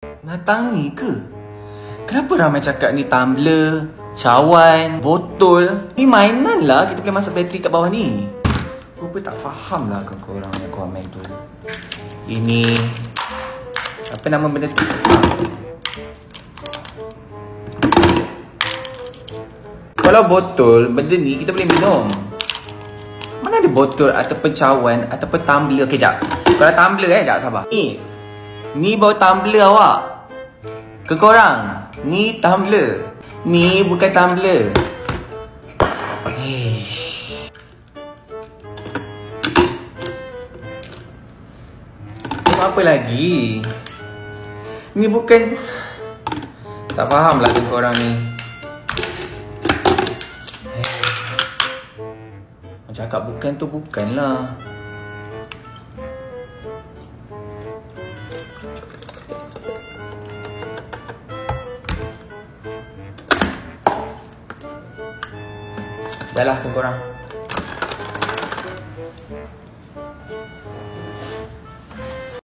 Natangi ke? Kenapa ramai cakap ni tumbler, cawan, botol? Ni mainan lah, kita boleh masuk bateri kat bawah ni. Rupa tak faham lah korang yang komen tu. Ini apa nama benda tu? Kalau botol, benda ni kita boleh minum. Mana ada botol ataupun cawan ataupun tumbler? Okay, jap. Kalau tumbler jap, sabar. Ni bawa tumbler awak. Ke korang? Ni tumbler. Ni bukan tumbler. Apa lagi? Ni bukan. Tak faham lah ke korang ni. Cakap bukan tu bukan lah. Dah lah korang.